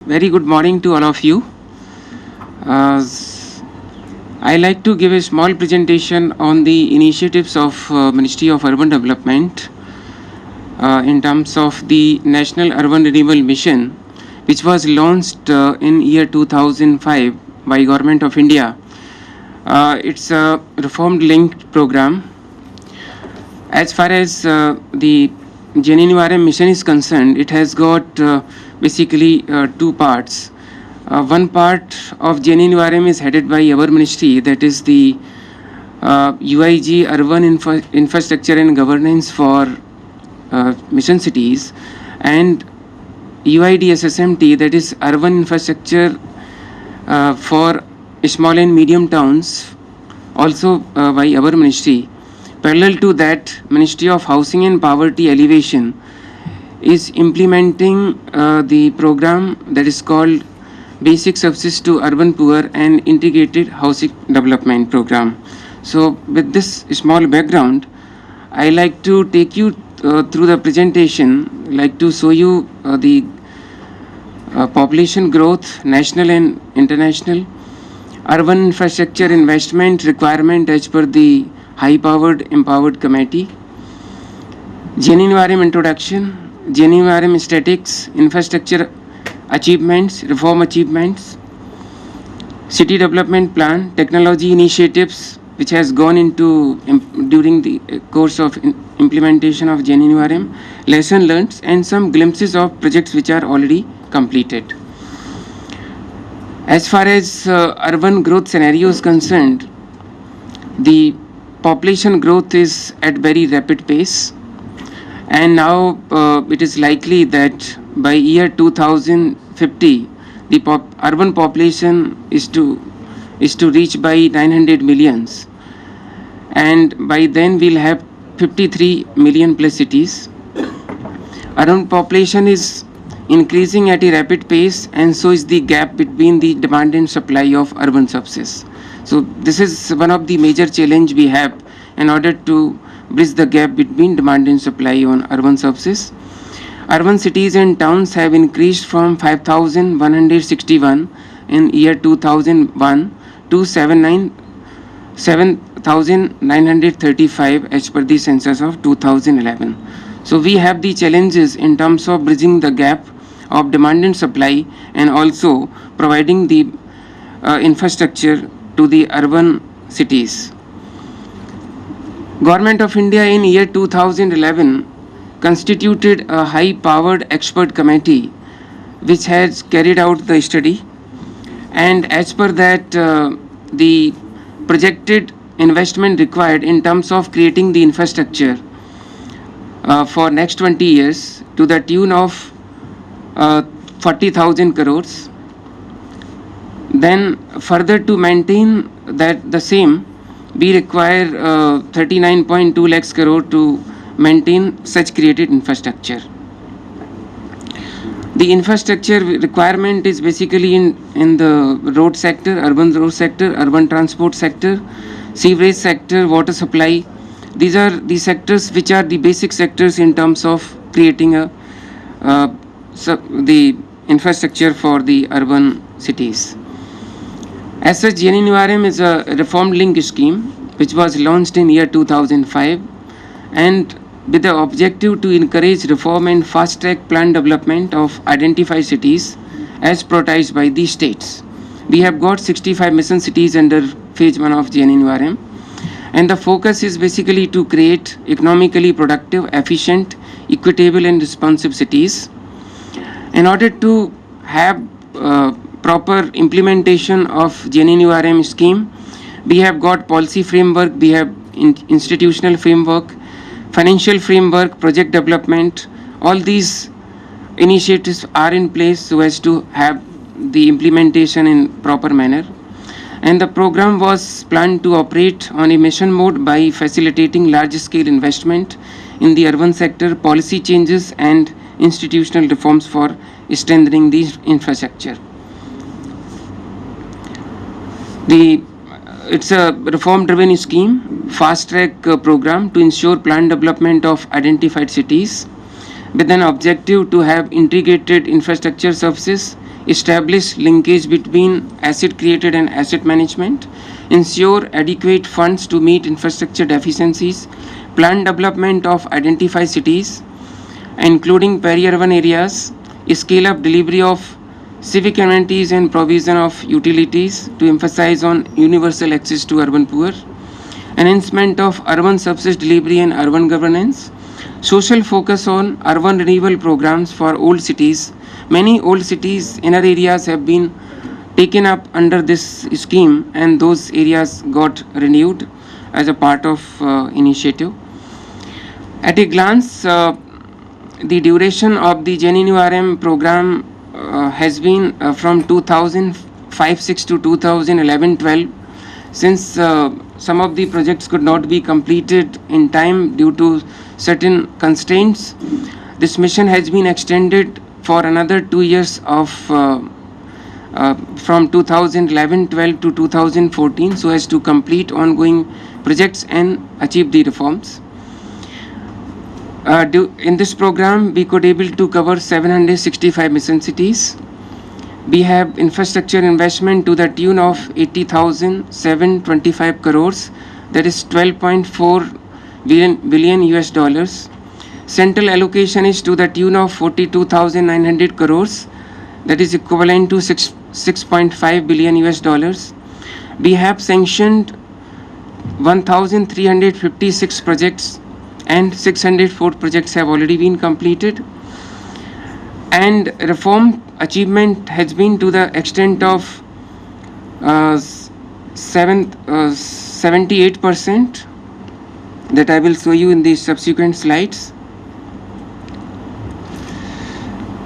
Very good morning to all of you. Uh, I like to give a small presentation on the initiatives of Ministry of Urban Development in terms of the National Urban Renewal Mission, which was launched in year 2005 by Government of India. It's a reform-linked program. As far as the JNNURM mission is concerned, it has got basically two parts. One part of JNNURM is headed by our ministry, that is the UIG Urban Infrastructure and Governance for Mission Cities, and UIDSSMT, that is Urban Infrastructure for Small and Medium Towns, also by our ministry. Parallel to that, Ministry of Housing and Poverty Alleviation is implementing the program that is called Basic Services to Urban Poor and Integrated Housing Development Program. So with this small background, I like to take you through the presentation, like to show you the population growth, national and international, urban infrastructure investment requirement as per the high-powered empowered committee, JNNURM introduction, JNNURM statics, infrastructure achievements, reform achievements, city development plan, technology initiatives which has gone into during the course of implementation of JNNURM, lesson learned, and some glimpses of projects which are already completed. As far as urban growth scenario is concerned, the population growth is at very rapid pace, and now it is likely that by year 2050 the urban population is to reach by 900 millions, and by then we'll have 53 million plus cities. Urban population is increasing at a rapid pace, and so is the gap between the demand and supply of urban services. So this is one of the major challenge we have in order to bridge the gap between demand and supply on urban services. Urban cities and towns have increased from 5,161 in year 2001 to 7,935 as per the census of 2011. So we have the challenges in terms of bridging the gap of demand and supply, and also providing the infrastructure to the urban cities. Government of India in year 2011 constituted a high-powered expert committee which has carried out the study, and as per that the projected investment required in terms of creating the infrastructure for next 20 years to the tune of 40,000 crores. Then further to maintain that the same, we require 39.2 lakhs crore to maintain such created infrastructure. The infrastructure requirement is basically in the road sector, urban road sector, urban transport sector, sewerage sector, water supply. These are the sectors which are the basic sectors in terms of creating the infrastructure for the urban cities. As such, JNNURM is a reform-linked scheme which was launched in year 2005, and with the objective to encourage reform and fast-track plan development of identified cities as prioritized by the states. We have got 65 mission cities under phase 1 of JNNURM, and the focus is basically to create economically productive, efficient, equitable and responsive cities. In order to have proper implementation of JNNURM scheme, we have got policy framework, we have institutional framework, financial framework, project development. All these initiatives are in place so as to have the implementation in proper manner. And the program was planned to operate on a mission mode by facilitating large-scale investment in the urban sector, policy changes and institutional reforms for strengthening the infrastructure. It's a reform-driven scheme, fast-track program to ensure planned development of identified cities. with an objective to have integrated infrastructure services, establish linkage between asset created and asset management, ensure adequate funds to meet infrastructure deficiencies, plan development of identified cities, including peri-urban areas, scale up delivery of civic amenities and provision of utilities to emphasize on universal access to urban poor, enhancement of urban services delivery and urban governance, social focus on urban renewal programs for old cities. Many old cities inner areas have been taken up under this scheme, and those areas got renewed as a part of initiative. At a glance, the duration of the JNNURM program has been from 2005-6 to 2011-12. Since some of the projects could not be completed in time due to certain constraints, this mission has been extended for another 2 years of from 2011-12 to 2014, so as to complete ongoing projects and achieve the reforms. In this program, we could able to cover 765 mission cities. We have infrastructure investment to the tune of 80,725 crores, that is 12.4 billion US dollars. Central allocation is to the tune of 42,900 crores, that is equivalent to 6.5 billion US dollars. We have sanctioned 1,356 projects, and 604 projects have already been completed. And reform achievement has been to the extent of 78%, that I will show you in the subsequent slides.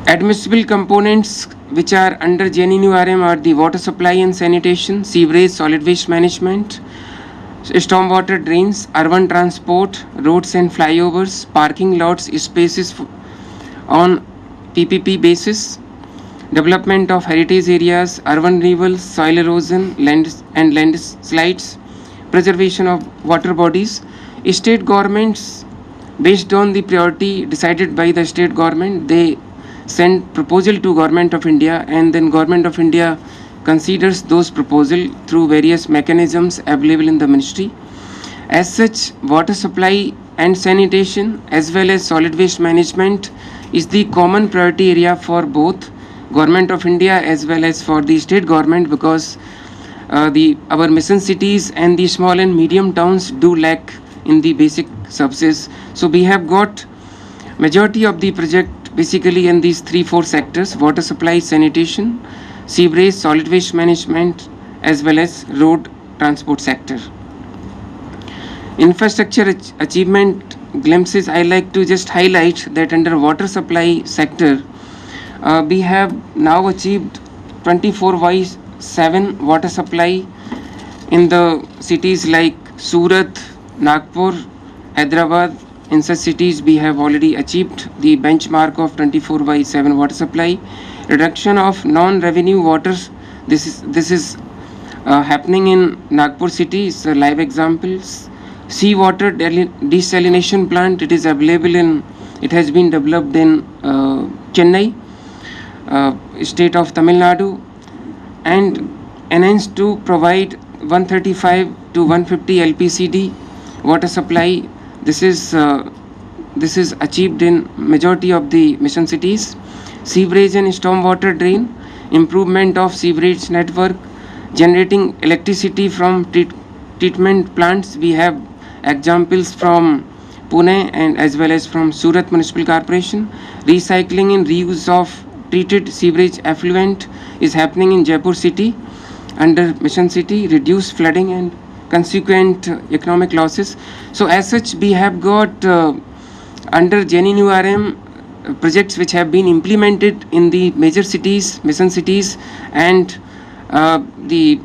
Admissible components which are under JNNURM are the water supply and sanitation, sewerage, solid waste management, stormwater drains, urban transport, roads and flyovers, parking lots, spaces on PPP basis, development of heritage areas, urban renewal, soil erosion, landslides, preservation of water bodies. State governments, based on the priority decided by the state government, they send proposal to Government of India, and then Government of India considers those proposals through various mechanisms available in the ministry. As such, water supply and sanitation as well as solid waste management is the common priority area for both Government of India as well as for the state government, because our mission cities and the small and medium towns do lack in the basic services. So we have got majority of the project basically in these 3-4 sectors: water supply, sanitation, sewerage, solid waste management, as well as road transport sector. Infrastructure achievement glimpses, I like to just highlight that under water supply sector, we have now achieved 24/7 water supply in the cities like Surat, Nagpur, Hyderabad. In such cities, we have already achieved the benchmark of 24/7 water supply. Reduction of non-revenue waters. This is happening in Nagpur city. It's a live examples. Seawater desalination plant. It is available in. It has been developed in Chennai, state of Tamil Nadu, and enhanced to provide 135 to 150 LPCD water supply. This is achieved in majority of the mission cities. Sewerage and stormwater drain, improvement of sewerage network, generating electricity from treatment plants. We have examples from Pune and as well as from Surat Municipal Corporation. Recycling and reuse of treated sewerage effluent is happening in Jaipur city under mission city. Reduce flooding and consequent economic losses. So as such, we have got under JNNURM projects which have been implemented in the major cities, mission cities, and the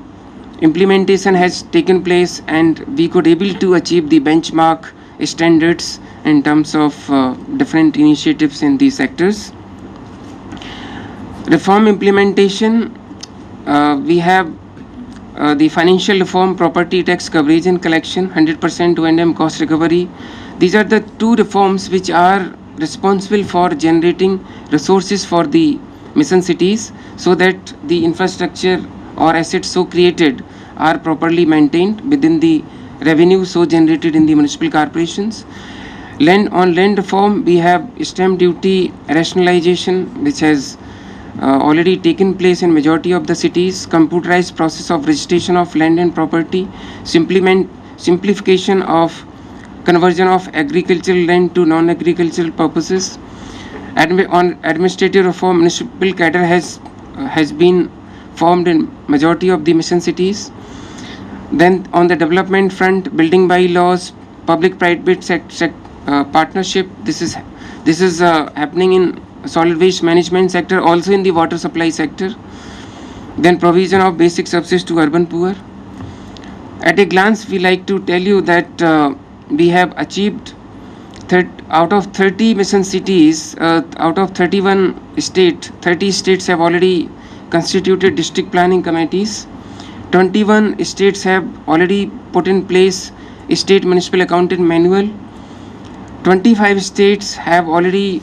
implementation has taken place, and we could able to achieve the benchmark standards in terms of different initiatives in these sectors. Reform implementation, we have the financial reform, property tax coverage and collection, 100% O&M cost recovery. These are the two reforms which are responsible for generating resources for the mission cities so that the infrastructure or assets so created are properly maintained within the revenue so generated in the municipal corporations. Land reform, we have stamp duty rationalization, which has already taken place in majority of the cities. Computerized process of registration of land and property, simplification of conversion of agricultural land to non-agricultural purposes. On administrative reform, municipal cadre has been formed in majority of the mission cities. Then on the development front, building bylaws, public-private partnership. This is happening in solid waste management sector, also in the water supply sector. Then provision of basic services to urban poor. At a glance, we like to tell you that we have achieved out of 30 mission cities, out of 31 states, 30 states have already constituted district planning committees. 21 states have already put in place a state municipal accountant manual. 25 states have already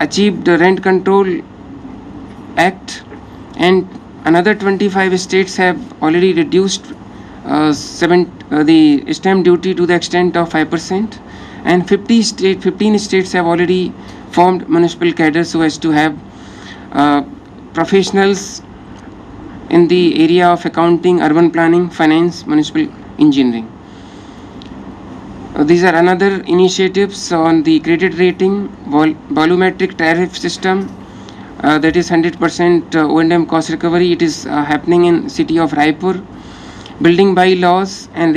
achieved the Rent Control Act, and another 25 states have already reduced the stamp duty to the extent of 5%, and 15 states have already formed municipal cadres so as to have professionals in the area of accounting, urban planning, finance, municipal engineering. These are another initiatives on the credit rating, volumetric tariff system, that is 100% O&M cost recovery. It is happening in city of Raipur. Building bylaws and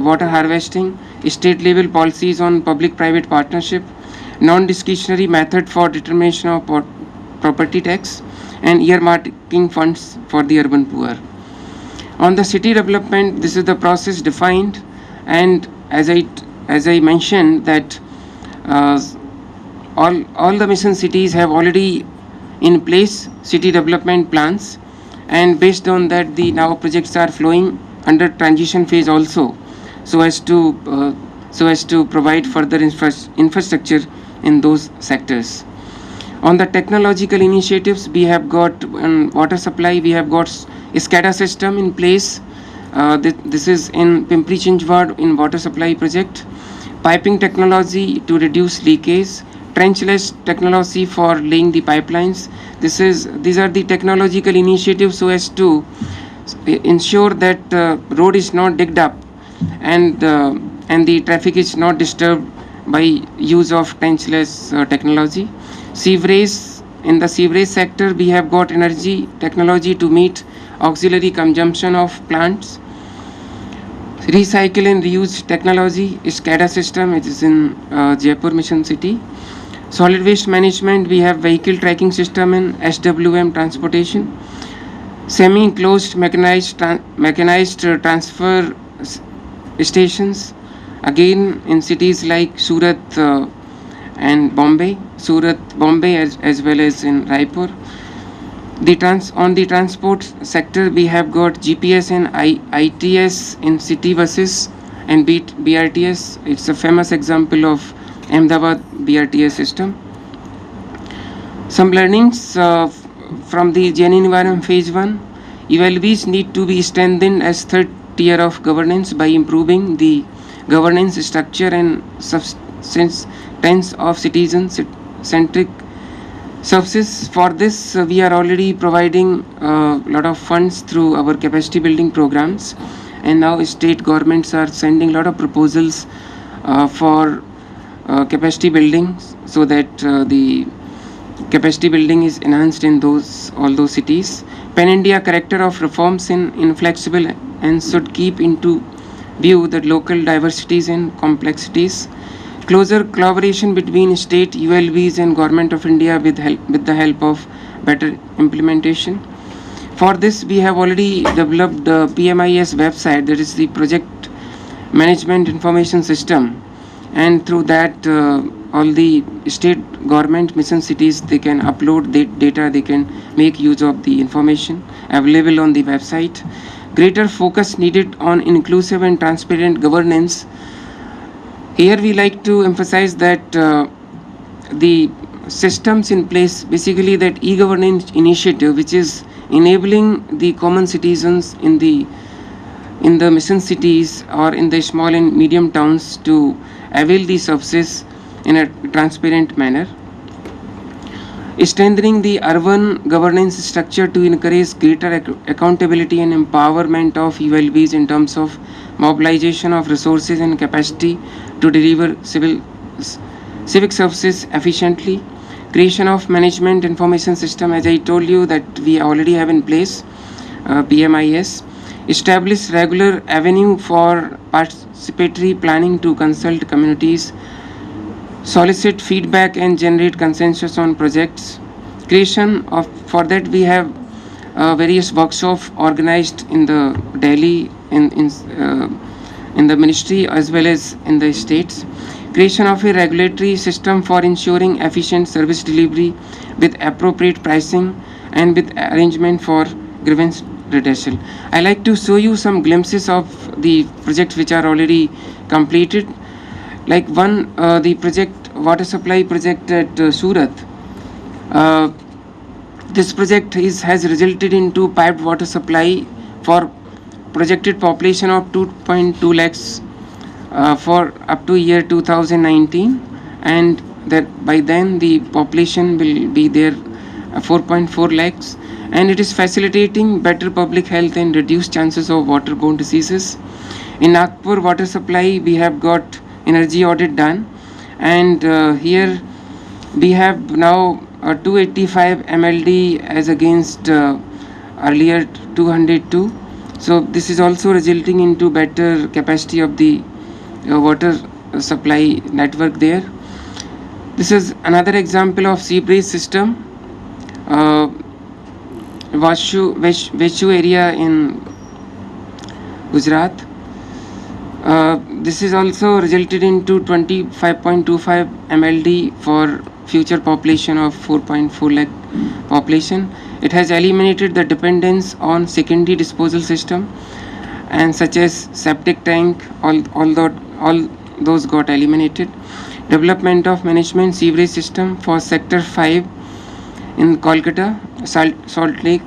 water harvesting, state level policies on public-private partnership, non-discretionary method for determination of property tax, and earmarking funds for the urban poor. On the city development, this is the process defined, and as I mentioned that all the mission cities have already in place city development plans, and based on that the now projects are flowing under transition phase also, so as to provide further infrastructure in those sectors. On the technological initiatives, we have got water supply, we have got SCADA system in place. This is in Pimpri Chinchwad in water supply project. Piping technology to reduce leakage, trenchless technology for laying the pipelines. These are the technological initiatives so as to ensure that road is not digged up and the traffic is not disturbed by use of trenchless technology. Sewerage, in the sewerage sector, we have got energy technology to meet auxiliary consumption of plants. Recycle and reuse technology, SCADA system, it is in Jaipur Mission City. Solid waste management, we have vehicle tracking system in SWM transportation. Semi-enclosed mechanized transfer stations, again in cities like Surat and Bombay, as well as in Raipur. On the transport sector, we have got GPS and ITS in city buses and BRTS. It's a famous example of Ahmedabad BRTS system. Some learnings from the Jain environment phase 1. ULBs need to be strengthened as third tier of governance by improving the governance structure and substance of citizen-centric services. For this, we are already providing a lot of funds through our capacity building programs, and now state governments are sending a lot of proposals for capacity building, so that the capacity building is enhanced in all those cities. Pan-India character of reforms in inflexible and should keep into view the local diversities and complexities. Closer collaboration between state ULBs and Government of India with the help of better implementation. For this, we have already developed the PMIS website, that is the Project Management Information System, and through that all the state government mission cities, they can upload the data, they can make use of the information available on the website. Greater focus needed on inclusive and transparent governance Here we like to emphasize that the systems in place, basically that e-governance initiative, which is enabling the common citizens in the mission cities or in the small and medium towns to avail these services in a transparent manner. Strengthening the urban governance structure to encourage greater accountability and empowerment of ULBs in terms of mobilization of resources and capacity to deliver civic services efficiently. Creation of management information system, as I told you, that we already have in place, PMIS. Establish regular avenue for participatory planning to consult communities, solicit feedback and generate consensus on projects. Creation of, for that we have various workshops organized in the Delhi, in the ministry as well as in the states. Creation of a regulatory system for ensuring efficient service delivery with appropriate pricing and with arrangement for grievance redressal. I like to show you some glimpses of the projects which are already completed. Like one, the project, water supply project at Surat. This project has resulted into piped water supply for projected population of 2.2 lakhs for up to year 2019, and that by then the population will be there 4.4 lakhs, and it is facilitating better public health and reduced chances of waterborne diseases. In Nagpur water supply, we have got energy audit done, and here we have now 285 MLD as against earlier 202. So this is also resulting into better capacity of the water supply network there. This is another example of seabreeze system, Veshu area in Gujarat. This is also resulted into 25.25 MLD for future population of 4.4 lakh population. It has eliminated the dependence on secondary disposal system, and such as septic tank, all those got eliminated. Development of management sewerage system for sector 5 in Kolkata, Salt Lake.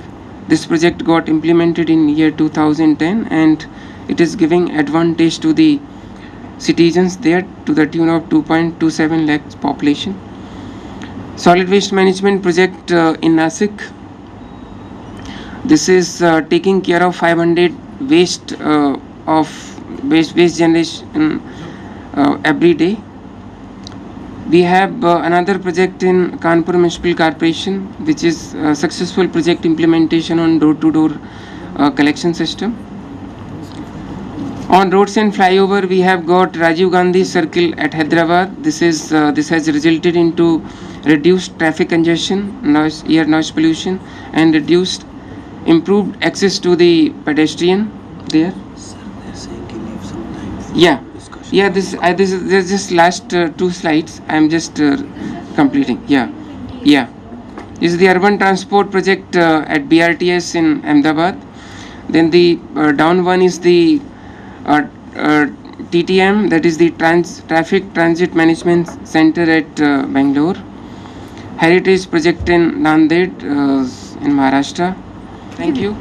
This project got implemented in year 2010, and it is giving advantage to the citizens there to the tune of 2.27 lakhs population. Solid waste management project in Nasik. This is taking care of 500 waste generation every day. We have another project in Kanpur Municipal Corporation, which is successful project implementation on door-to-door collection system. On roads and flyover, we have got Rajiv Gandhi Circle at Hyderabad. This has resulted into reduced traffic congestion, air noise pollution, and improved access to the pedestrian there. Yeah. This is just last 2 slides. I am just completing. Yeah. This is the urban transport project at BRTS in Ahmedabad. Then the down one is the TTM, that is the Traffic Transit Management Center at Bangalore. Heritage project in Nanded in Maharashtra. Thank you.